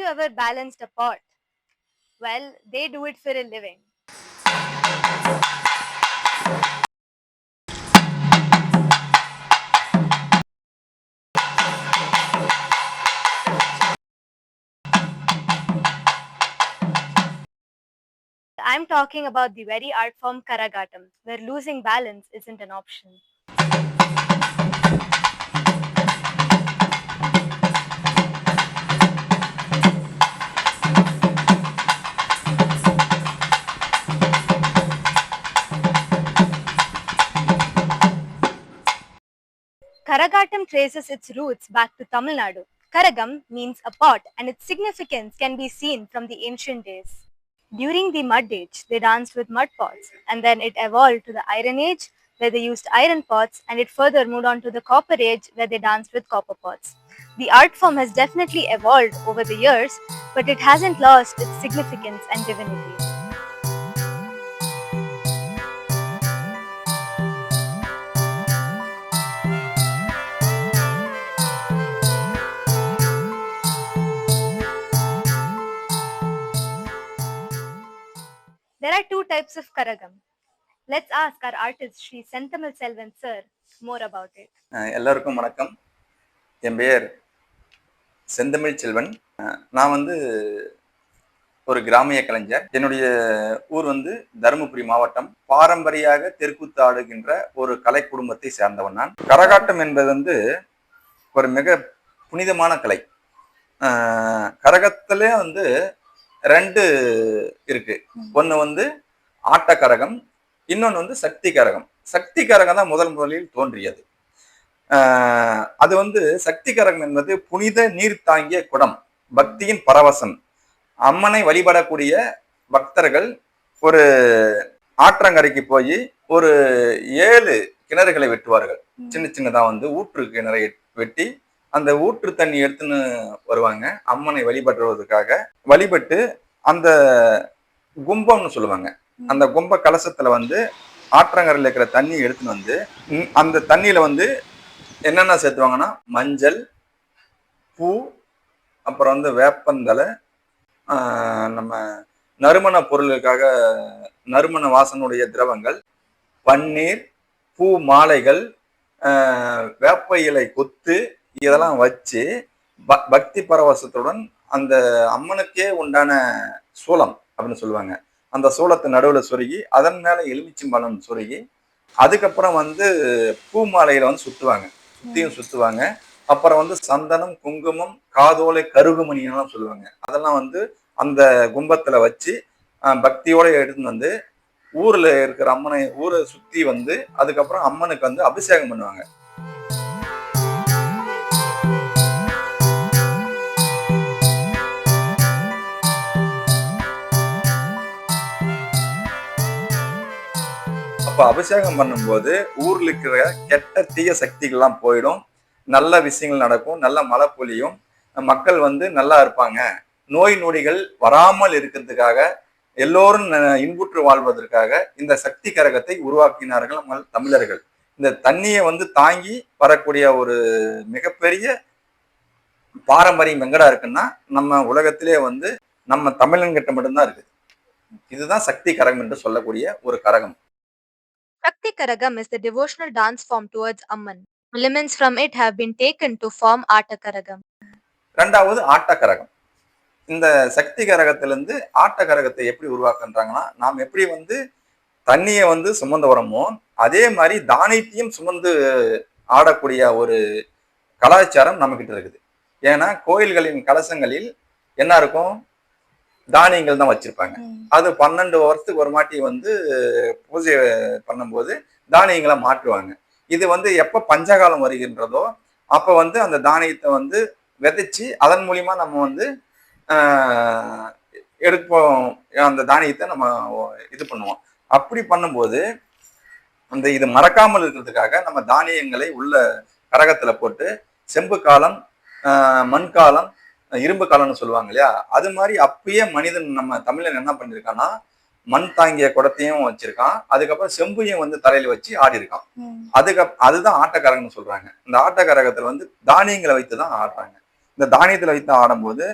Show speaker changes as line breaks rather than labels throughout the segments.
you ever balanced a pot? Well, they do it for a living. I'm talking about the very art form Karagatam, where losing balance isn't an option. Karagatam traces its roots back to Tamil Nadu. Karagam means a pot, and its significance can be seen from the ancient days. During the Mud Age, they danced with mud pots, and then it evolved to the Iron Age, where they used iron pots, and it further moved on to the Copper Age, where they danced with copper pots. The art form has definitely evolved over the years, but it hasn't lost its significance and divinity. There are two types of Karagam. Let's ask our artist Sri Senthamal Selvan sir more about it.
எல்லாருக்கும் வணக்கம். என் பெயர் செந்தமிழ் செல்வன். நான் ஒரு கிராமிய கலைஞர். என்னுடைய ஊர் தருமபுரி மாவட்டம். பாரம்பரியாக தெருக்கூத்து ஆடுகின்ற ஒரு கலை குடும்பத்தை சேர்ந்தவன் நான். கரகாட்டம் என்பது ஒரு மிக புனிதமான கலை. கரகத்திலே ரெண்டு இருக்கு. ஒன்று ஆட்டக்கரகம், இன்னொன்று சக்தி கரகம். சக்தி கரகம் தான் முதலில் தோன்றியது. அது சக்தி கரகம் என்பது புனித நீர் தாங்கிய குடம், பக்தியின் பரவசம். அம்மனை வழிபடக்கூடிய பக்தர்கள் ஒரு ஆற்றங்கரைக்கு போய் ஒரு 7 கிணறுகளை வெட்டுவார்கள். சின்ன சின்னதா ஊற்று கிணறை வெட்டி அந்த ஊற்று தண்ணி எடுத்துன்னு வருவாங்க. அம்மனை வழிபடுறதுக்காக வழிபட்டு அந்த கும்பம்னு சொல்லுவாங்க. அந்த கும்ப கலசத்துல ஆற்றங்கரையில் இருக்கிற தண்ணி எடுத்துன்னு அந்த தண்ணியில என்னென்ன சேர்த்துவாங்கன்னா மஞ்சள், பூ, அப்புறம் வேப்பந்தலை, நம்ம நறுமண பொருளுக்காக நறுமண வாசனுடைய திரவங்கள், பன்னீர், பூ மாலைகள், வேப்ப இலை கொத்து, இதெல்லாம் வச்சு பக்தி பரவசத்துடன் அந்த அம்மனுக்கே உண்டான சூலம் அப்படின்னு சொல்லுவாங்க. அந்த சூலத்தை நடுவில் சொருகி அதன் மேல எலுமிச்சம்பழம் சொருகி அதுக்கப்புறம் பூ மாலையில சுத்துவாங்க. சுத்தியும் சுத்துவாங்க. அப்புறம் சந்தனம், குங்குமம், காதோலை, கருகுமணியெல்லாம் சொல்லுவாங்க. அதெல்லாம் அந்த கும்பத்துல வச்சு பக்தியோட எடுத்துன்னு ஊர்ல இருக்கிற அம்மனை ஊரை சுத்தி அதுக்கப்புறம் அம்மனுக்கு அபிஷேகம் பண்ணுவாங்க. அப்ப அபிஷேகம் பண்ணும்போது ஊர்ல இருக்கிற கெட்ட தீய சக்திகள்லாம் போயிடும், நல்ல விஷயங்கள் நடக்கும், நல்ல மழை பொழியும், மக்கள் நல்லா இருப்பாங்க. நோய் நொடிகள் வராமல் இருக்கிறதுக்காக, எல்லோரும் இன்புற்று வாழ்வதற்காக இந்த சக்தி கரகத்தை உருவாக்கினார்கள் நம்ம தமிழர்கள். இந்த தண்ணியை தாங்கி வரக்கூடிய ஒரு மிகப்பெரிய பாரம்பரியம் எங்கடா இருக்குன்னா நம்ம உலகத்திலே நம்ம தமிழன்கிட்ட மட்டும்தான் இருக்குது. இதுதான் சக்தி கரகம் என்று சொல்லக்கூடிய ஒரு கரகம்.
Shakti Karagam is the devotional dance form towards Amman. Elements from it have been taken to form Attakaragam.
ரெண்டாவது ஆட்டக்கரகம். இந்த சக்தி கரகத்திலிருந்து ஆட்டக்கரகத்தை எப்படி உருவாக்குன்றாங்கன்னா, நாம் எப்படி தண்ணியை சுமந்து வரமோ அதே மாதிரி தானியத்தையும் சுமந்து ஆடக்கூடிய ஒரு கலாச்சாரம் நம்ம கிட்ட இருக்குது. ஏன்னா கோயில்களின் கலசங்களில் என்ன இருக்கும், தானியங்கள் தான் வச்சிருப்பாங்க. அது 12 வருஷத்துக்கு ஒரு மாட்டி பூஜை பண்ணும்போது தானியங்களை மாற்றுவாங்க. இது எப்ப பஞ்சகாலம் வருகின்றதோ அப்ப அந்த தானியத்தை விதைச்சு அதன் மூலியமா நம்ம எடுப்போம். அந்த தானியத்தை நம்ம இது பண்ணுவோம். அப்படி பண்ணும்போது இது மறக்காமல் இருக்கிறதுக்காக நம்ம தானியங்களை உள்ள கரகத்துல போட்டு செம்பு காலம், மண் காலம், இரும்பு காலம்னு சொல்லுவாங்க இல்லையா, அது மாதிரி அப்பயே மனிதன் நம்ம தமிழன் என்ன பண்ணிருக்கான்னா மண் தாங்கிய குடத்தையும் வச்சிருக்கான், அதுக்கப்புறம் செம்பையும் தலையில வச்சு ஆடி இருக்கான். அதுதான் ஆட்டக்கரகம்னு சொல்றாங்க. இந்த ஆட்டக்கரகத்துல தானியங்களை வைத்துதான் ஆடுறாங்க. இந்த தானியத்துல வைத்து ஆடும்போது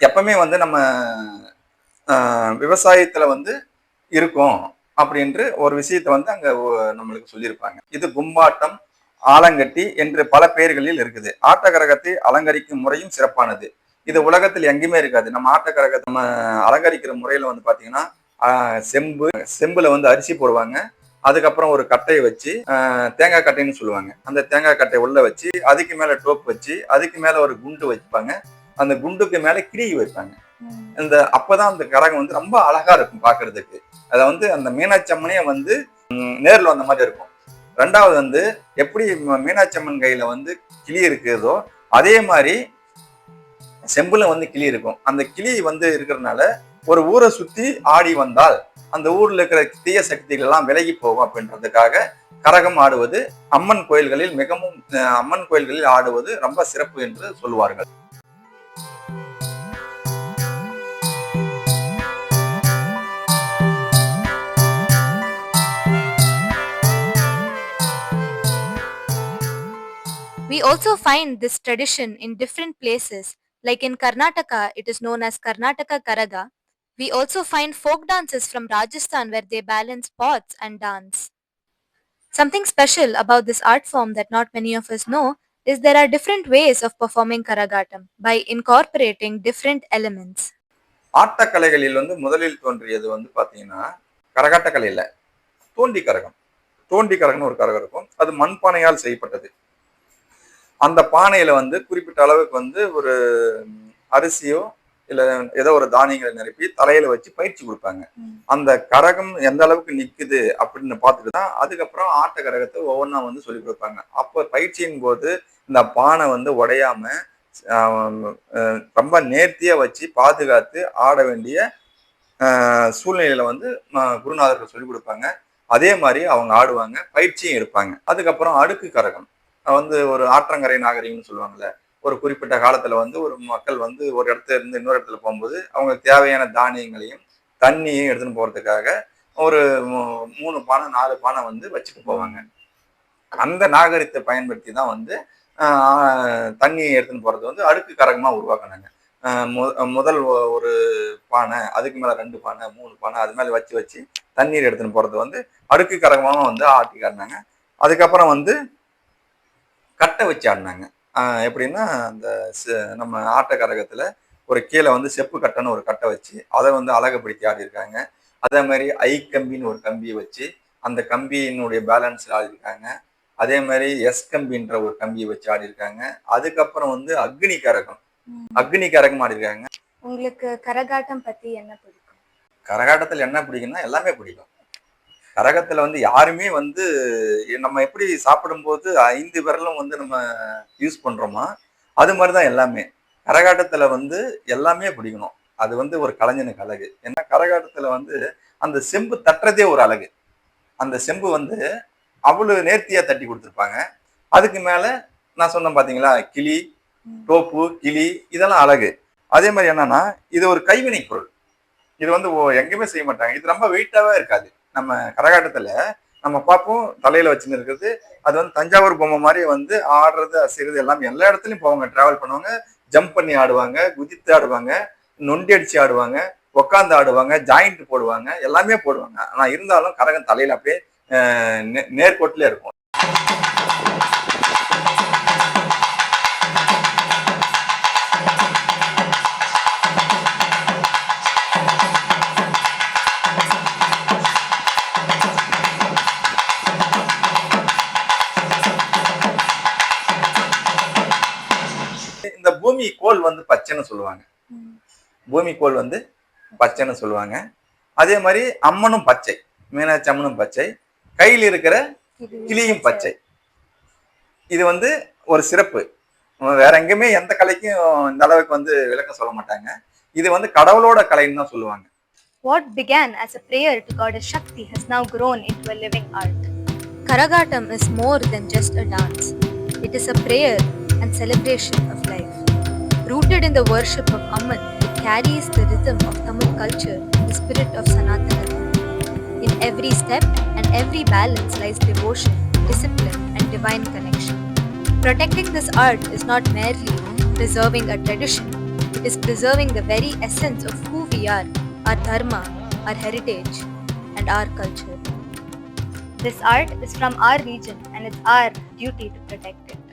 எப்பவுமே வந்து நம்ம விவசாயத்துல வந்து இருக்கும் அப்படின்று ஒரு விஷயத்த வந்து அங்க நம்மளுக்கு சொல்லியிருப்பாங்க. இது கும்பாட்டம், ஆலங்கட்டி என்று பல பெயர்களில் இருக்குது. ஆட்டக்கரகத்தை அலங்கரிக்கும் முறையும் சிறப்பானது. இது உலகத்தில் எங்கேயுமே இருக்காது. நம்ம ஆட்டக்கரகத்தை நம்ம அலங்கரிக்கிற முறையில வந்து பாத்தீங்கன்னா செம்புல வந்து அரிசி போடுவாங்க. அதுக்கப்புறம் ஒரு கட்டையை வச்சு தேங்காய் கட்டைன்னு சொல்லுவாங்க. அந்த தேங்காய் கட்டையை உள்ள வச்சு அதுக்கு மேல டோப் வச்சு அதுக்கு மேல ஒரு குண்டு வைப்பாங்க. அந்த குண்டுக்கு மேல கிளி வைப்பாங்க. அப்பதான் அந்த கரகம் வந்து ரொம்ப அழகா இருக்கும் பாக்குறதுக்கு. அத வந்து அந்த மீனாட்சி அம்மனே வந்து நேர்ல வந்த மாதிரி இருக்கும். ரெண்டாவது வந்து எப்படி மீனாட்சி அம்மன் கையில வந்து கிளி இருக்குதோ அதே மாதிரி செம்புல வந்து கிளி இருக்கும். அந்த கிளி வந்து இருக்கிறதுனால ஒரு ஊரை சுத்தி ஆடி வந்தால் அந்த ஊர்ல இருக்கிற தீய சக்திகள் எல்லாம் விலகி போகும் அப்படின்றதுக்காக கரகம் ஆடுவது அம்மன் கோயில்களில் ஆடுவது ரொம்ப சிறப்பு என்று சொல்லுவார்கள்.
We also find this tradition in different places. Like in Karnataka, it is known as Karnataka Karaga. We also find folk dances from Rajasthan where they balance pots and dance. Something special about this art form that not many of us know is there are different ways of performing Karagatam by incorporating different elements.
ஆட்டக்கலைகளில் வந்து முதலில் தோன்றியது வந்து பாத்தீங்கன்னா கரகாட்ட கலை இல்ல, தோண்டி கரகம். தோண்டி கரகம்னு ஒரு கரகம் இருக்கும். அது மண்பானையால் செய்யப்பட்டது. அந்த பானையில வந்து குறிப்பிட்ட அளவுக்கு வந்து ஒரு அரிசியோ இல்ல ஏதோ ஒரு தானியங்களை நிரப்பி தலையில வச்சு பயிற்சி கொடுப்பாங்க. அந்த கரகம் எந்த அளவுக்கு நிக்குது அப்படின்னு பார்த்துட்டு தான் அதுக்கப்புறம் ஆட்ட கரகத்தை ஒவ்வொன்றா வந்து சொல்லி கொடுப்பாங்க. அப்போ பயிற்சியின் போது இந்த பானை வந்து உடையாம ரொம்ப நேர்த்தியா வச்சு பாதுகாத்து ஆட வேண்டிய சூழ்நிலையில வந்து குருநாதர்கள் சொல்லி கொடுப்பாங்க. அதே மாதிரி அவங்க ஆடுவாங்க, பயிற்சியும் எடுப்பாங்க. அதுக்கப்புறம் அடுக்கு கரகம் வந்து ஒரு ஆற்றங்கரை நாகரிகம்னு சொல்லுவாங்கல்ல. ஒரு குறிப்பிட்ட காலத்துல வந்து ஒரு மக்கள் வந்து ஒரு இடத்துல இருந்து இன்னொரு இடத்துல போகும்போது அவங்க தேவையான தானியங்களையும் தண்ணியையும் எடுத்துன்னு போறதுக்காக ஒரு 3 பானை 4 பானை வந்து வச்சுட்டு போவாங்க. அந்த நாகரிகத்தை பயன்படுத்தி தான் வந்து தண்ணியை எடுத்துன்னு போறது வந்து அடுக்கு கரகமா உருவாக்குனாங்க. முதல் ஒரு பானை, அதுக்கு மேல 2 பானை 3 பானை அது மேல வச்சு வச்சு தண்ணீர் எடுத்துன்னு போறது வந்து அடுக்கு கரகமாக வந்து ஆட்டி காட்டினாங்க. அதுக்கப்புறம் வந்து கட்டை வச்சு ஆடினாங்க. எப்படின்னா அந்த நம்ம ஆட்ட கரகத்துல ஒரு கீழே வந்து செப்பு கட்டைன்னு ஒரு கட்டை வச்சு அதை வந்து அழகுபடுத்தி ஆடி இருக்காங்க. அதே மாதிரி கம்பின்னு ஒரு கம்பியை வச்சு அந்த கம்பியினுடைய பேலன்ஸ் ஆடி இருக்காங்க. அதே மாதிரி கம்பின்ற ஒரு கம்பியை வச்சு ஆடி இருக்காங்க. அதுக்கப்புறம் வந்து அக்னி கரகம் ஆடி இருக்காங்க.
உங்களுக்கு கரகாட்டம் பத்தி என்ன பிடிக்கும்?
கரகாட்டத்துல என்ன பிடிக்கும்னா எல்லாமே பிடிக்கும். கரகத்துல வந்து யாருமே வந்து நம்ம எப்படி சாப்பிடும்போது 5 விரலும் வந்து நம்ம யூஸ் பண்றோமா அது மாதிரிதான் எல்லாமே. கரகாட்டத்துல வந்து எல்லாமே பிடிக்கணும். அது வந்து ஒரு கலைஞனுக்கு அழகு. ஏன்னா கரகாட்டத்துல வந்து அந்த செம்பு தட்டுறதே ஒரு அழகு. அந்த செம்பு வந்து அவ்வளவு நேர்த்தியா தட்டி கொடுத்துருப்பாங்க. அதுக்கு மேல நான் சொன்னேன் பாத்தீங்களா, கிளி, டோப்பு, கிளி இதெல்லாம் அழகு. அதே மாதிரி என்னன்னா இது ஒரு கைவினை பொருள். இது வந்து எங்கேயுமே செய்ய மாட்டாங்க. இது ரொம்ப வெயிட்டாவே இருக்காது. நம்ம கரகாட்டத்துல நம்ம பார்ப்போம் தலையில வச்சுன்னு இருக்கிறது. அது வந்து தஞ்சாவூர் பொம்மை மாதிரி வந்து ஆடுறது அசைறது எல்லாமே எல்லா இடத்துலயும் போவாங்க, டிராவல் பண்ணுவாங்க, ஜம்ப் பண்ணி ஆடுவாங்க, குதித்து ஆடுவாங்க, நொண்டி அடிச்சு ஆடுவாங்க, உக்காந்து ஆடுவாங்க, ஜாயிண்ட் போடுவாங்க, எல்லாமே போடுவாங்க. ஆனா இருந்தாலும் கரகம் தலையில அப்படியே நேர்கோட்டிலே இருக்கும். இந்த பூமி கோல் வந்து பச்சைன்னு சொல்லுவாங்க. பூமி கோல் வந்து பச்சைன்னு சொல்லுவாங்க. அதே மாதிரி அம்மனும் பச்சை, மீனாட்சி அம்மனும் பச்சை, கையில் இருக்கிற கிளியும் பச்சை. இது வந்து ஒரு சிறப்பு. வேற எங்கேயுமே எந்த கலைக்கும் இந்த அளவுக்கு வந்து விளக்கம் சொல்ல மாட்டாங்க. இது வந்து கடவுளோட கலைன்னு தான் சொல்லுவாங்க.
What began as a prayer to goddess Shakti has now grown into a living art. Karagatam is more than just a dance. It is a prayer and celebration of life. Rooted in the worship of Amman, it carries the rhythm of Tamil culture and the spirit of Sanatana. In every step and every balance lies devotion, discipline, and divine connection. Protecting this art is not merely preserving a tradition, it is preserving the very essence of who we are, our dharma, our heritage, and our culture. This art is from our region and it's our duty to protect it.